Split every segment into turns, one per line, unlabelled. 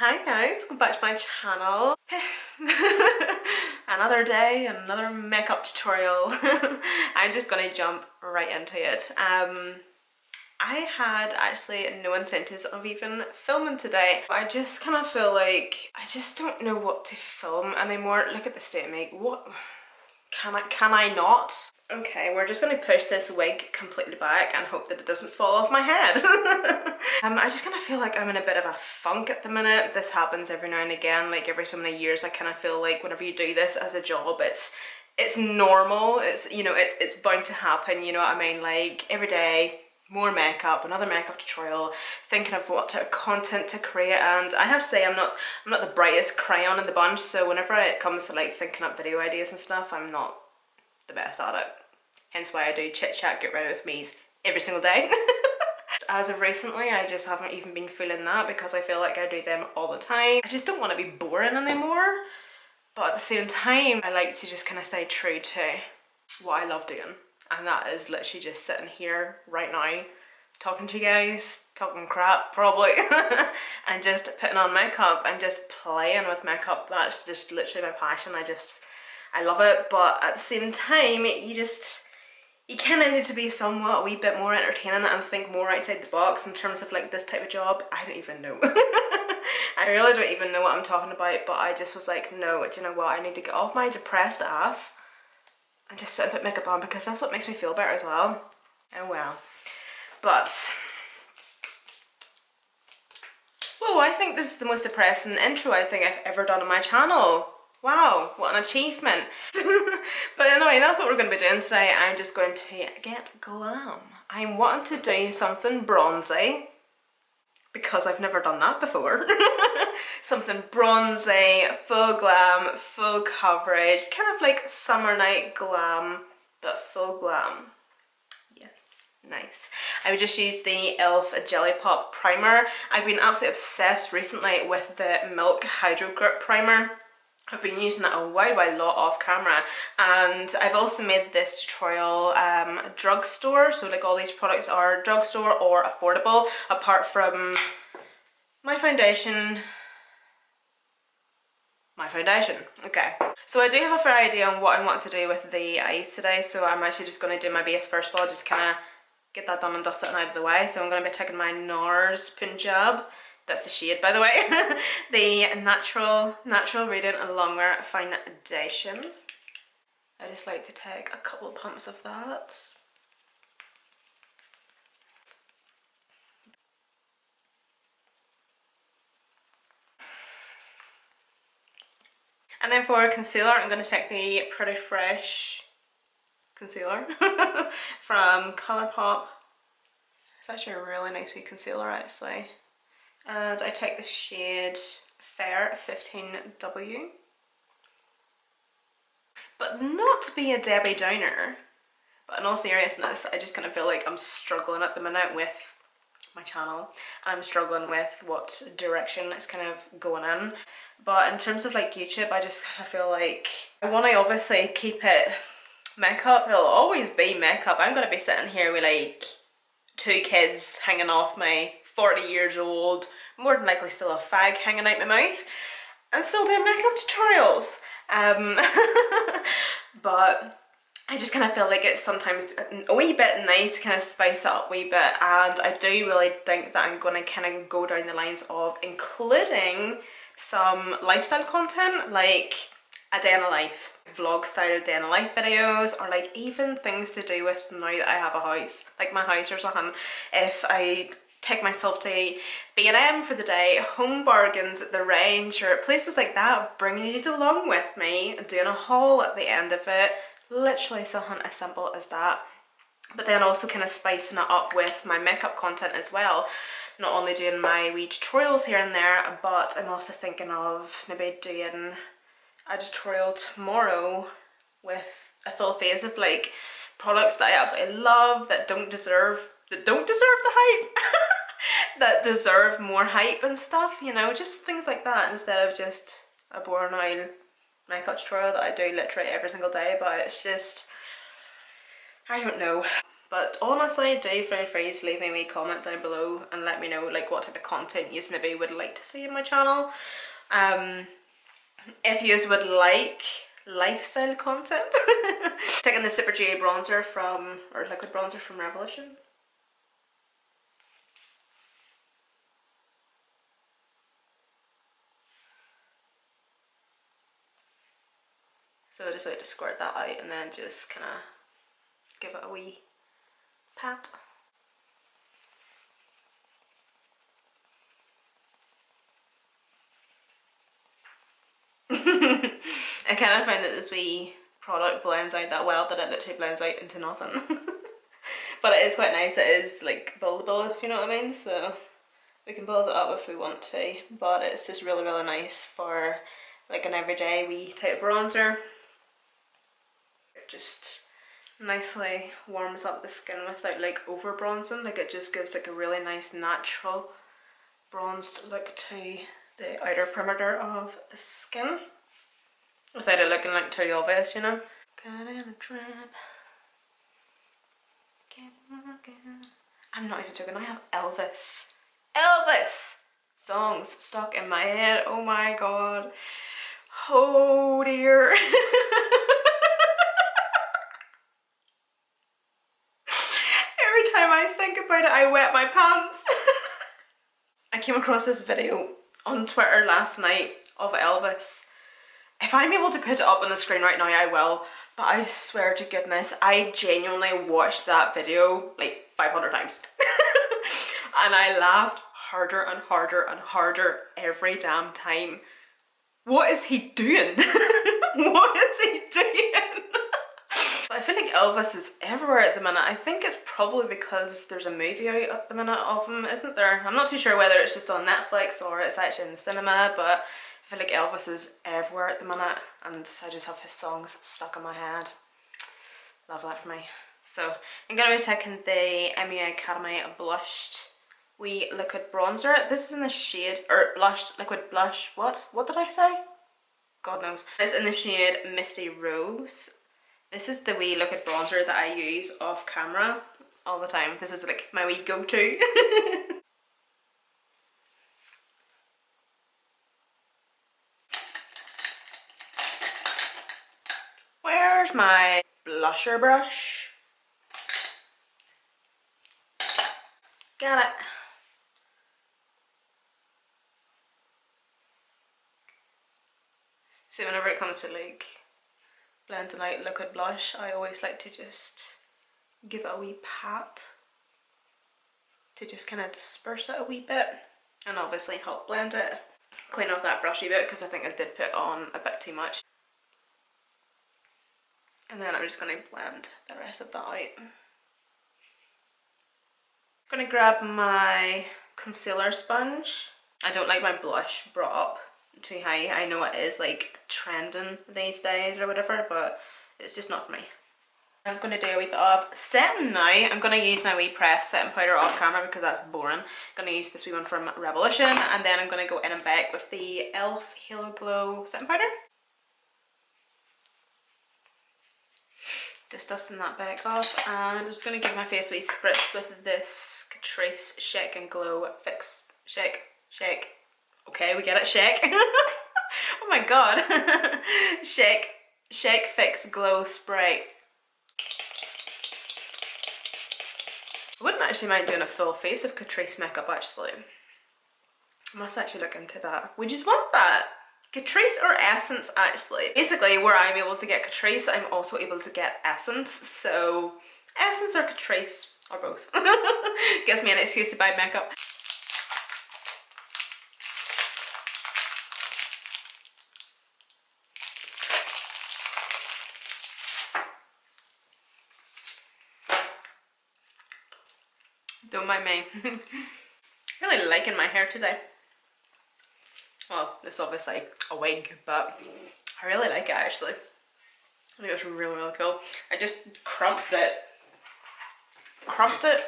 Hi guys, welcome back to my channel. Another day, another makeup tutorial. I'm just gonna jump right into it. I had actually no intentions of even filming today. I just kind of feel like I just don't know what to film anymore. Look at the state of makeup. What? Can I not? Okay, we're just going to push this wig completely back and hope that it doesn't fall off my head. I just kind of feel like I'm in a bit of a funk at the minute. This happens every now and again, like every so many years. I kind of feel like whenever you do this as a job, it's normal. It's, you know, it's bound to happen, you know what I mean? Like every day, more makeup, another makeup tutorial, thinking of what type of content to create. And I have to say I'm not the brightest crayon in the bunch, so whenever it comes to like thinking up video ideas and stuff, I'm not the best at it. Hence why I do chit chat, get ready with me's every single day. As of recently, I just haven't even been feeling that because I feel like I do them all the time. I just don't want to be boring anymore, but at the same time I like to just kind of stay true to what I love doing, and that is literally just sitting here right now talking to you guys, talking crap probably, and just putting on makeup and just playing with makeup. That's just literally my passion. I love it, but at the same time you kind of need to be somewhat a wee bit more entertaining and think more outside the box in terms of like this type of job. I don't even know. I really don't even know what I'm talking about, but I just was like, no, do you know what, I need to get off my depressed ass and just sit and put makeup on because that's what makes me feel better as well. Oh well. But whoa, I think this is the most depressing intro I think I've ever done on my channel. Wow, what an achievement. But anyway, that's what we're going to be doing today. I'm just going to get glam. I'm wanting to do something bronzy because I've never done that before. Something bronzy, full glam, full coverage, kind of like summer night glam, but full glam. Yes, nice. I would just use the e.l.f. Jelly Pop primer. I've been absolutely obsessed recently with the Milk Hydro Grip primer. I've been using it a while lot off camera, and I've also made this tutorial drugstore, so like all these products are drugstore or affordable, apart from my foundation. Okay, so I do have a fair idea on what I want to do with the eyes today, so I'm actually just going to do my base first of all, just kind of get that done and dusted and out of the way. So I'm going to be taking my NARS Punjab. That's the shade, by the way. The natural radiant longer foundation. I just like to take a couple of pumps of that. And then for concealer, I'm going to take the Pretty Fresh concealer from COLLAB. It's actually a really nice wee concealer actually. And I take the shade Fair 15W. But not to be a Debbie Downer, but in all seriousness, I just kind of feel like I'm struggling at the minute with my channel. I'm struggling with what direction it's kind of going in. But in terms of like YouTube, I just kind of feel like I want to obviously keep it makeup. It'll always be makeup. I'm going to be sitting here with like 2 kids hanging off my 40 years old, more than likely still a fag hanging out my mouth, and still doing makeup tutorials. But I just kind of feel like it's sometimes a wee bit nice to kind of spice it up a wee bit, and I do really think that I'm going to kind of go down the lines of including some lifestyle content, like a day in a life, vlog style day in a life videos, or like even things to do with now that I have a house, like my house or something. If I take myself to B&M for the day, Home Bargains at the Range, or places like that, bringing you along with me, doing a haul at the end of it, literally something as simple as that. But then also kind of spicing it up with my makeup content as well. Not only doing my wee tutorials here and there, but I'm also thinking of maybe doing a tutorial tomorrow with a full face of like products that I absolutely love that don't deserve the hype. That deserve more hype and stuff, you know, just things like that, instead of just a boring oil makeup tutorial that I do literally every single day. But it's just, I don't know. But honestly, do feel free to leave me a wee comment down below and let me know like what type of content you maybe would like to see in my channel. If you would like lifestyle content. Taking the Super J bronzer from, or liquid bronzer from Revolution. So I just like to squirt that out and then just kind of give it a wee pat. I kind of find that this wee product blends out that well that it literally blends out into nothing. But it is quite nice, it is like buildable, if you know what I mean, so we can build it up if we want to, but it's just really really nice for like an everyday wee type bronzer. It just nicely warms up the skin without like over bronzing, like it just gives like a really nice natural bronzed look to the outer perimeter of the skin without it looking like too obvious, you know. Got in a trap. I'm not even joking, I have Elvis songs stuck in my head. Oh my god. Oh dear. Every time I think about it, I wet my pants. I came across this video on Twitter last night of Elvis. If I'm able to put it up on the screen right now, I will. But I swear to goodness, I genuinely watched that video like 500 times. And I laughed harder and harder and harder every damn time. What is he doing? What is he doing? But I feel like Elvis is everywhere at the minute. I think it's probably because there's a movie out at the minute of him, isn't there? I'm not too sure whether it's just on Netflix or it's actually in the cinema, but I feel like Elvis is everywhere at the minute and I just have his songs stuck in my head. Love that for me. So I'm going to be taking the MUA Academy Blushed wee liquid bronzer. This is in the shade, or blush, liquid blush, what did I say? God knows. It's in the shade Misty Rose. This is the wee liquid bronzer that I use off camera all the time. This is like my wee go-to. Where's my blusher brush? Got it. So whenever it comes to like blending out liquid blush, I always like to just give it a wee pat to just kind of disperse it a wee bit and obviously help blend it. Clean off that brushy bit because I think I did put on a bit too much. And then I'm just going to blend the rest of that out. I'm going to grab my concealer sponge. I don't like my blush brought up too high. I know it is like trending these days or whatever, but it's just not for me. I'm going to do a wee bit of setting now. I'm going to use my wee press setting powder off camera because that's boring. I'm going to use this wee one from Revolution, and then I'm going to go in and back with the e.l.f. Halo Glow setting powder. Just dusting that back off, and I'm just going to give my face a wee spritz with this Catrice Shake and Glow Fix Shake. Okay, we get it, shake. Oh my god. Shake Fix Glow Spray. I wouldn't actually mind doing a full face of Catrice makeup actually. I must actually look into that. Would you want that? Catrice or Essence actually. Basically where I'm able to get Catrice, I'm also able to get Essence. So Essence or Catrice or both. Gives me an excuse to buy makeup. Don't mind me. Really liking my hair today. Well, it's obviously a wig, but I really like it actually. I think it's really, really cool. I just crimped it. Crumpled.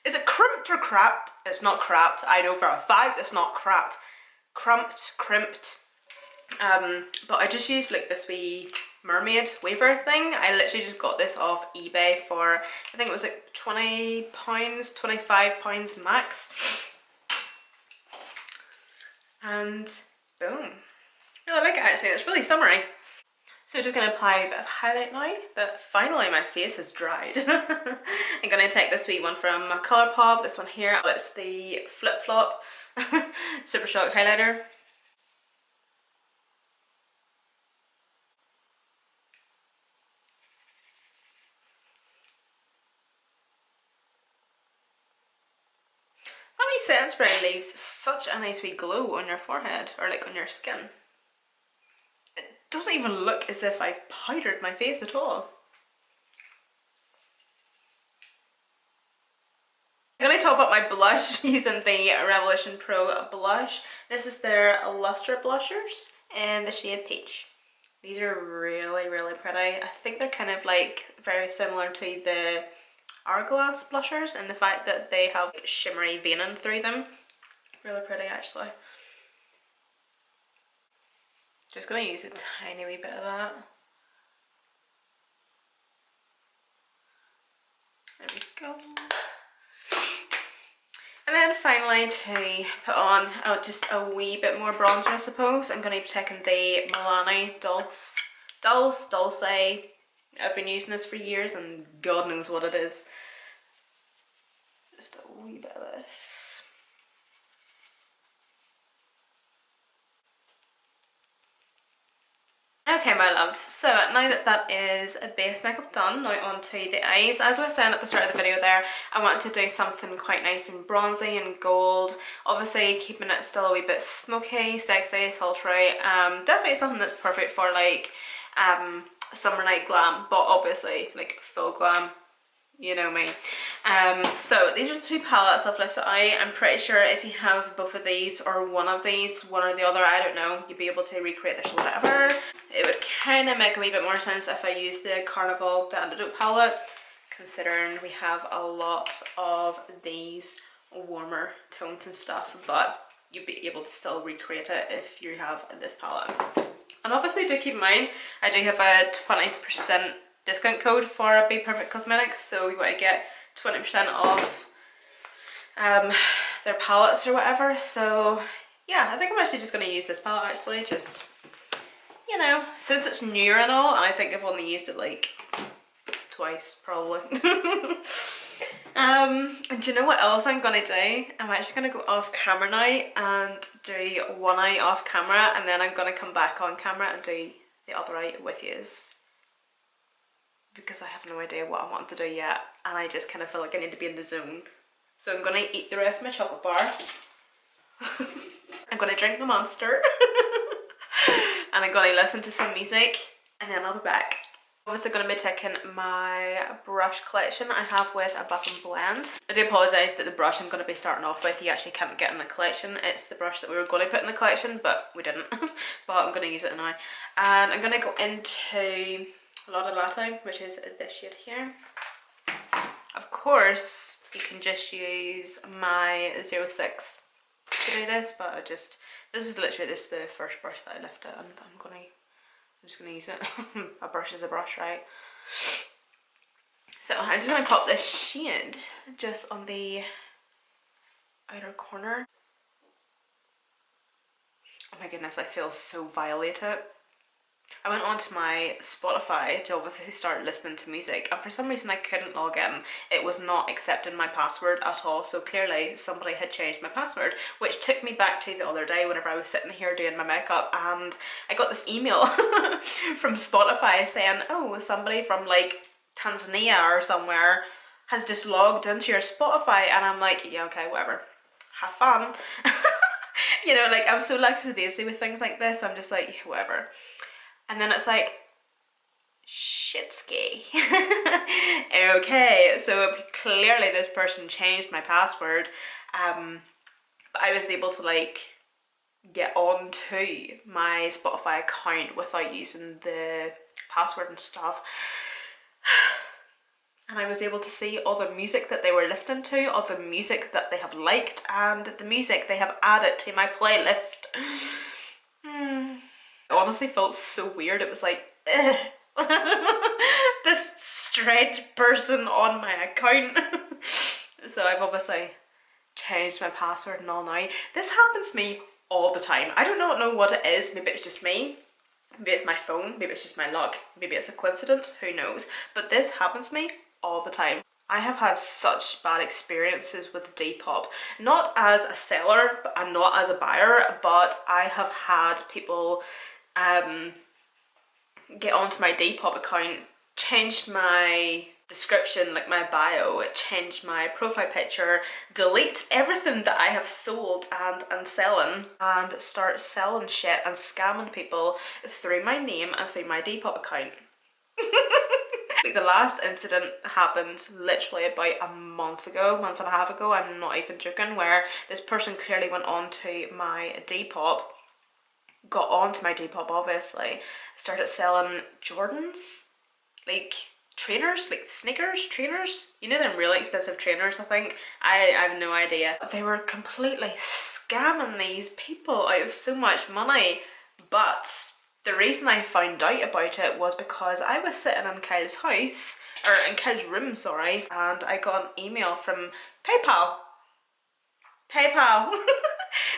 Is it crimped or crapped? It's not crapped. I know for a fact it's not crapped. Crimped. But I just used like this wee mermaid waver thing. I literally just got this off eBay for, I think it was like £20, £25 max. And boom. I really like it actually, it's really summery. So just going to apply a bit of highlight now, but finally my face has dried. I'm going to take this wee one from COLLAB, this one here. It's the Flip Flop Super Shock Highlighter. That wee setting spray leaves such a nice wee glow on your forehead, or like on your skin. It doesn't even look as if I've powdered my face at all. I'm going to top up my blush using the Revolution Pro blush. This is their Luster Blushers in the shade Peach. These are really, really pretty. I think they're kind of like very similar to the Hourglass blushers in the fact that they have like shimmery veining through them. Really pretty actually. Just going to use a tiny wee bit of that. There we go. And then finally to put on just a wee bit more bronzer I suppose. I'm going to be taking the Milani Dulce. I've been using this for years and God knows what it is. Just a wee bit of this. Okay my loves, so now that that is a base makeup done, now onto the eyes. As I was saying at the start of the video there, I wanted to do something quite nice and bronzy and gold. Obviously keeping it still a wee bit smoky, sexy, sultry. Definitely something that's perfect for like summer night glam, but obviously like full glam. You know me. So these are the two palettes I've left out. I'm pretty sure if you have both of these or one of these, one or the other, I don't know, you'd be able to recreate this or whatever. It would kind of make a wee bit more sense if I used the Carnival The Antidote palette, considering we have a lot of these warmer tones and stuff, but you'd be able to still recreate it if you have this palette. And obviously do keep in mind, I do have a 20% discount code for Be Perfect Cosmetics, so you want to get 20% off their palettes or whatever. So yeah, I think I'm actually just going to use this palette actually, just, you know, since it's newer and all, and I think I've only used it like twice probably. And do you know what else I'm going to do? I'm actually going to go off camera now and do one eye off camera, and then I'm going to come back on camera and do the other eye with yous, because I have no idea what I want to do yet, and I just kind of feel like I need to be in the zone. So I'm going to eat the rest of my chocolate bar. I'm going to drink the Monster. And I'm going to listen to some music, and then I'll be back. I'm also going to be taking my brush collection I have with a Buff and Blend. I do apologise that the brush I'm going to be starting off with you actually can't get in the collection. It's the brush that we were going to put in the collection, but we didn't. But I'm going to use it now. And I'm going to go into Lotta Latte, which is this shade here. Of course, you can just use my 06 to do this, but this is literally the first brush that I lifted, and I'm just gonna use it. A brush is a brush, right? So I'm just gonna pop this shade just on the outer corner. Oh my goodness, I feel so violated. I went onto my Spotify to obviously start listening to music, and for some reason I couldn't log in. It was not accepting my password at all, so clearly somebody had changed my password, which took me back to the other day whenever I was sitting here doing my makeup, and I got this email from Spotify saying, oh, somebody from like Tanzania or somewhere has just logged into your Spotify, and I'm like, yeah, okay, whatever, have fun. You know, like, I'm so lackadaisy with things like this, I'm just like, whatever. And then it's like, shitski. Okay, so clearly this person changed my password, but I was able to like get onto my Spotify account without using the password and stuff. And I was able to see all the music that they were listening to, all the music that they have liked, and the music they have added to my playlist. It honestly felt so weird. It was like, ugh. This strange person on my account. So I've obviously changed my password and all now. This happens to me all the time. I don't know what it is. Maybe it's just me. Maybe it's my phone. Maybe it's just my luck. Maybe it's a coincidence. Who knows? But this happens to me all the time. I have had such bad experiences with Depop. Not as a seller and not as a buyer, but I have had people get onto my Depop account, changed my description, like my bio, changed my profile picture, delete everything that I have sold and selling, and start selling shit and scamming people through my name and through my Depop account. Like the last incident happened literally about a month and a half ago, I'm not even joking, where this person clearly went on to my Depop, got onto my Depop obviously, started selling Jordans, like trainers, like sneakers, trainers, you know, them really expensive trainers. I think, I have no idea. They were completely scamming these people out of so much money. But the reason I found out about it was because I was sitting in Kyle's house, or in Kyle's room, sorry, and I got an email from PayPal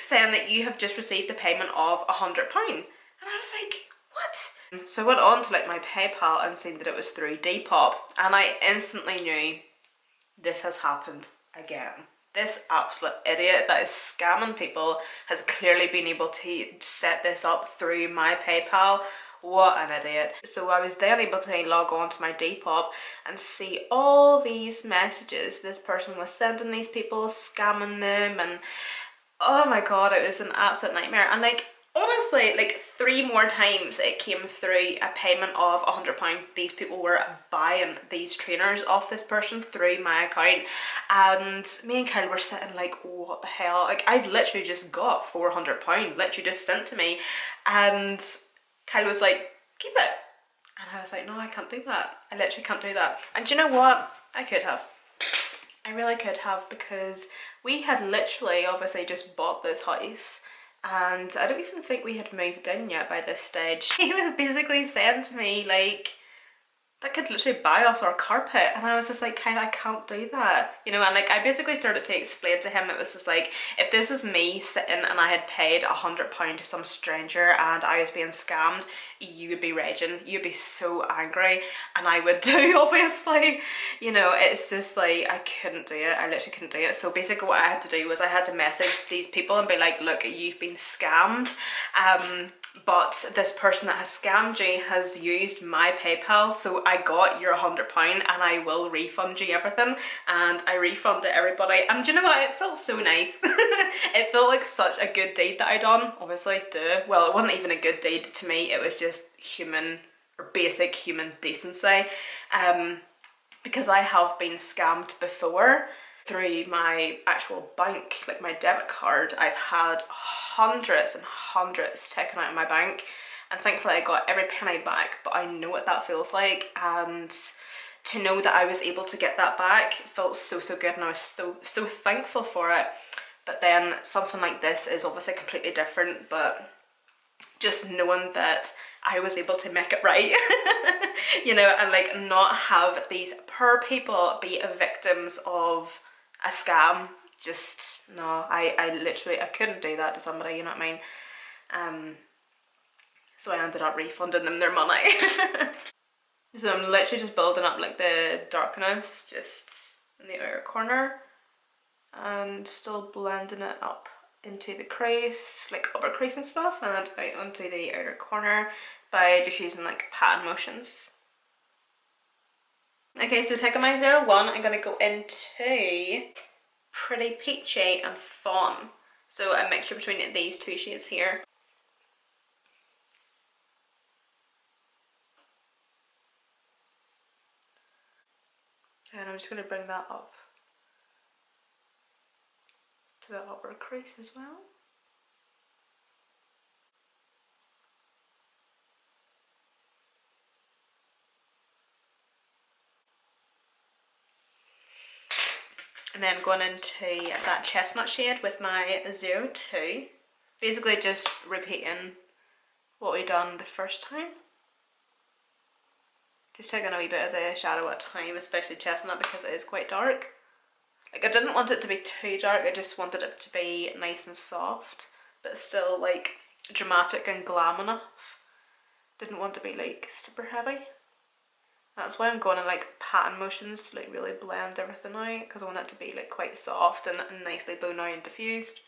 saying that you have just received a payment of £100. And I was like, what? So I went on to like my PayPal and seen that it was through Depop, and I instantly knew this has happened again. This absolute idiot that is scamming people has clearly been able to set this up through my PayPal. What an idiot. So I was then able to log on to my Depop and see all these messages this person was sending these people, scamming them, and oh my god, it was an absolute nightmare. And like, honestly, like 3 more times it came through a payment of £100. These people were buying these trainers off this person through my account, and me and Kyle were sitting like, what the hell? Like, I've literally just got £400 literally just sent to me, and Kyle was like, keep it. And I was like, no, I can't do that. I literally can't do that. And do you know what? I could have. I really could have, because we had literally obviously just bought this house, and I don't even think we had moved in yet by this stage. He was basically saying to me like, that could literally buy us our carpet, and I was just like, kind of, I can't do that, you know. And like, I basically started to explain to him, it was just like, if this was me sitting and I had paid £100 to some stranger and I was being scammed, you would be raging, you'd be so angry, and I would too, obviously, you know. It's just like, I couldn't do it, I literally couldn't do it. So basically what I had to do was I had to message these people and be like, look, you've been scammed, but this person that has scammed you has used my PayPal, so I got your £100 and I will refund you everything. And I refunded everybody, and do you know what, it felt so nice. It felt like such a good deed that I done, obviously, duh. Well, it wasn't even a good deed to me, it was just human, or basic human decency, because I have been scammed before through my actual bank, like my debit card. I've had hundreds and hundreds taken out of my bank, and thankfully I got every penny back, but I know what that feels like, and to know that I was able to get that back felt so good, and I was so thankful for it. But then something like this is obviously completely different, but just knowing that I was able to make it right, you know, and like not have these poor people be victims of a scam, just no, I literally, I couldn't do that to somebody, you know what I mean. So I ended up refunding them their money. So I'm literally just building up like the darkness just in the outer corner, and still blending it up into the crease, like upper crease and stuff, and out onto the outer corner by just using like pattern motions. Okay, so taking my 01, I'm going to go into Pretty Peachy and Fawn. So a mixture between these 2 shades here. And I'm just going to bring that up to the upper crease as well. And then going into that chestnut shade with my 02. Basically just repeating what we done the first time. Just taking a wee bit of the shadow at a time, especially chestnut, because it is quite dark. Like, I didn't want it to be too dark, I just wanted it to be nice and soft, but still like dramatic and glam enough. Didn't want to be like super heavy. That's why I'm going in like pattern motions to like really blend everything out, because I want it to be like quite soft and nicely blown out and diffused.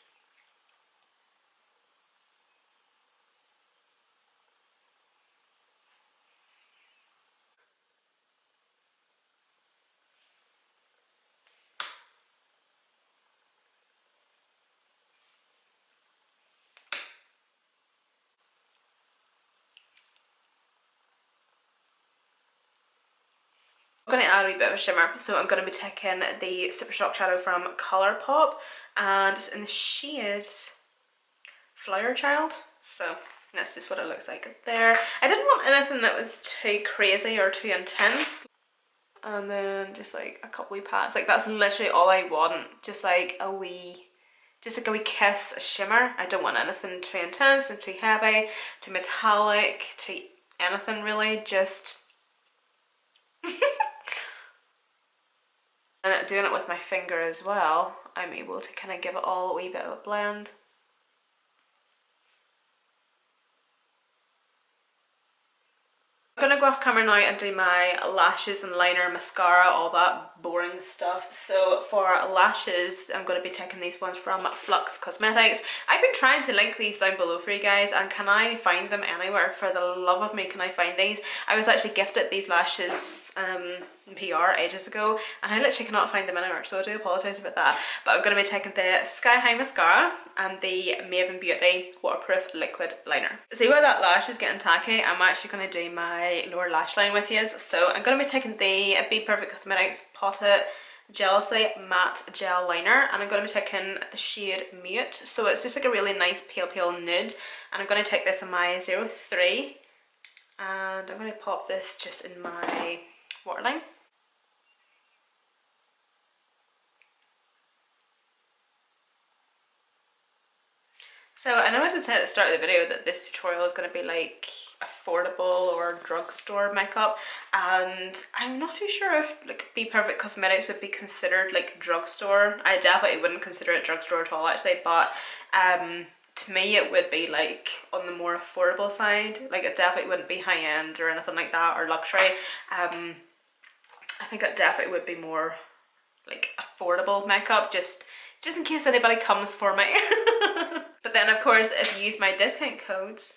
I'm going to add a wee bit of a shimmer, so I'm going to be taking the Super Shock Shadow from COLLAB, and it's in the shade Flower Child, so that's just what it looks like there. I didn't want anything that was too crazy or too intense, and then just like a couple wee pats, like that's literally all I want, just like a wee kiss of shimmer. I don't want anything too intense and too heavy, too metallic, too anything really, just and doing it with my finger as well, I'm able to kind of give it all a wee bit of a blend. I'm gonna go off camera now and do my lashes and liner, mascara, all that boring stuff. So for lashes, I'm gonna be taking these ones from Flux Cosmetics. I've been trying to link these down below for you guys, and can I find them anywhere? For the love of me, can I find these? I was actually gifted these lashes in PR ages ago, and I literally cannot find them anywhere, so I do apologise about that. But I'm going to be taking the Sky High Mascara and the Maven Beauty Waterproof Liquid Liner. See where that lash is getting tacky? I'm actually going to do my lower lash line with you. So I'm going to be taking the Be Perfect Cosmetics Potted Jealousy Matte Gel Liner, and I'm going to be taking the shade Mute. So it's just like a really nice pale nude, and I'm going to take this in my 03, and I'm going to pop this just in my waterline. So I know I did say at the start of the video that this tutorial is going to be like affordable or drugstore makeup, and I'm not too sure if like Be Perfect Cosmetics would be considered like drugstore. I definitely wouldn't consider it drugstore at all actually, but to me it would be like on the more affordable side. Like it definitely wouldn't be high end or anything like that, or luxury. I think it definitely would be more like affordable makeup, just in case anybody comes for me. But then of course if you use my discount codes,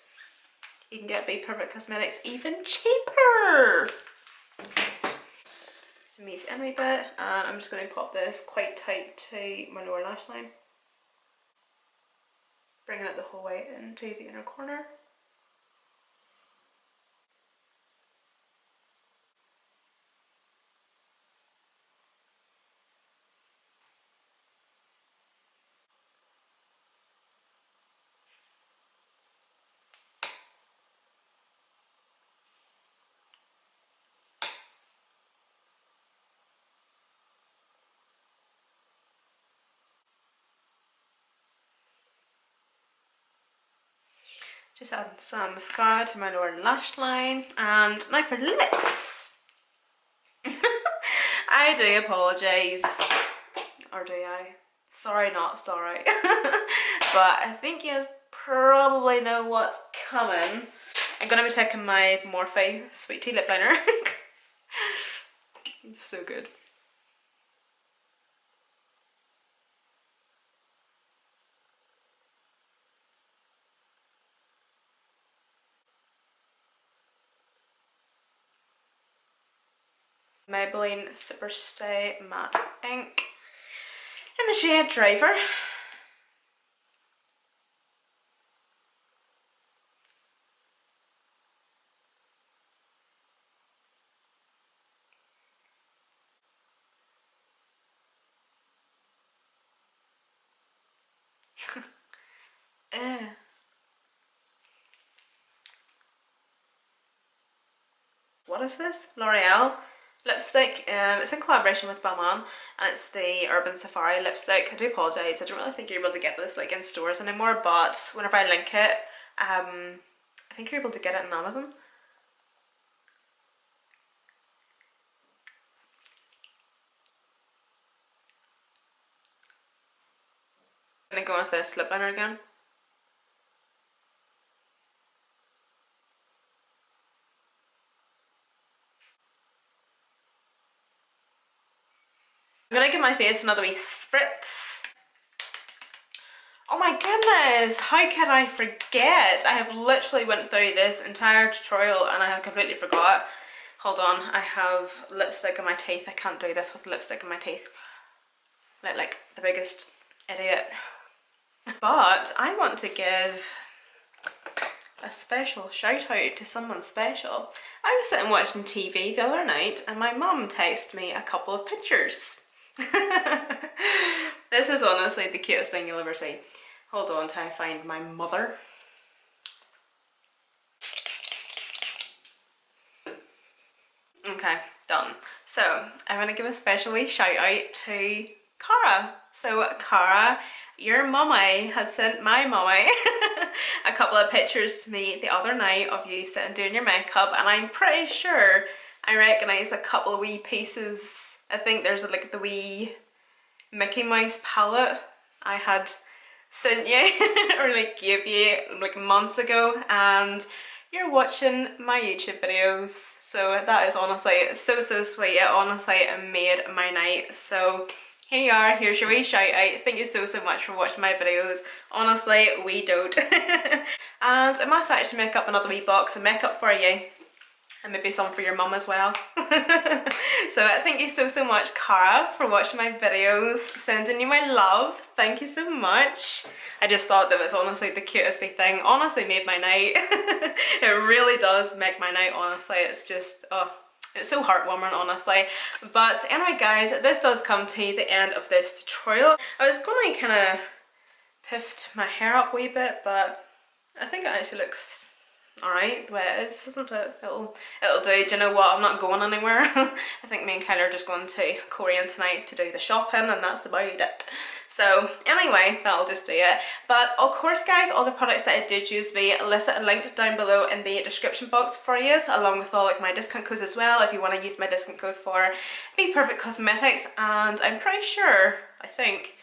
you can get Be Perfect Cosmetics even cheaper. So meet in a wee bit, and I'm just going to pop this quite tight to my lower lash line, bringing it the whole way into the inner corner. Just adding some mascara to my lower lash line, and now for lips. I do apologise, or do I? Sorry, not sorry. But I think you probably know what's coming. I'm going to be taking my Morphe Sweet Tea Lip Liner. It's so good. Maybelline Superstay Matte Ink in the shade Driver. What is this? L'Oreal lipstick. It's in collaboration with Balmain, and it's the Urban Safari lipstick. I do apologise, I don't really think you're able to get this like in stores anymore, but whenever I link it, I think you're able to get it on Amazon. I'm gonna go with this lip liner again. I'm gonna give my face another wee spritz. Oh my goodness, how can I forget? I have literally went through this entire tutorial and I have completely forgot. Hold on, I have lipstick in my teeth. I can't do this with lipstick in my teeth. Like the biggest idiot. But I want to give a special shout out to someone special. I was sitting watching TV the other night and my mum texted me a couple of pictures. This is honestly the cutest thing you'll ever see. Hold on till I find my mother. Okay, done. So I'm gonna give a special wee shout out to Cara. So Cara, your mummy had sent my mummy a couple of pictures to me the other night of you sitting doing your makeup, and I'm pretty sure I recognise a couple of wee pieces. I think there's like the wee Mickey Mouse palette I had sent you or like gave you like months ago, and you're watching my YouTube videos, so that is honestly so sweet. It honestly made my night. So here you are, here's your wee shout out. Thank you so much for watching my videos. Honestly, we don't. And I must actually make up another wee box of makeup for you. And maybe some for your mum as well. So thank you so much, Cara, for watching my videos, sending you my love. Thank you so much. I just thought that was honestly the cutest wee thing. Honestly made my night. It really does make my night, honestly. It's just, oh, it's so heartwarming, honestly. But anyway guys, this does come to the end of this tutorial. I was going to kind of pift my hair up a wee bit, but I think it actually looks alright the way it is, isn't it? It'll do. Do you know what? I'm not going anywhere. I think me and Kyla are just going to Korean tonight to do the shopping, and that's about it. So anyway, that'll just do it. But of course guys, all the products that I did use will be listed and linked down below in the description box for you, along with all like my discount codes as well if you want to use my discount code for Be Perfect Cosmetics. And I'm pretty sure, I think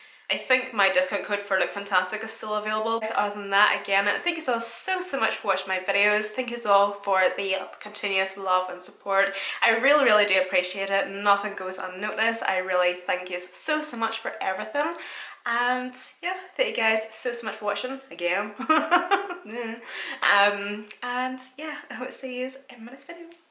my discount code for Look Fantastic is still available. Other than that, again, thank you all so much for watching my videos. Thank you all for the continuous love and support. I really do appreciate it. Nothing goes unnoticed. I really thank you so much for everything. And yeah, thank you guys so much for watching again. And yeah, I hope to see you in my next video.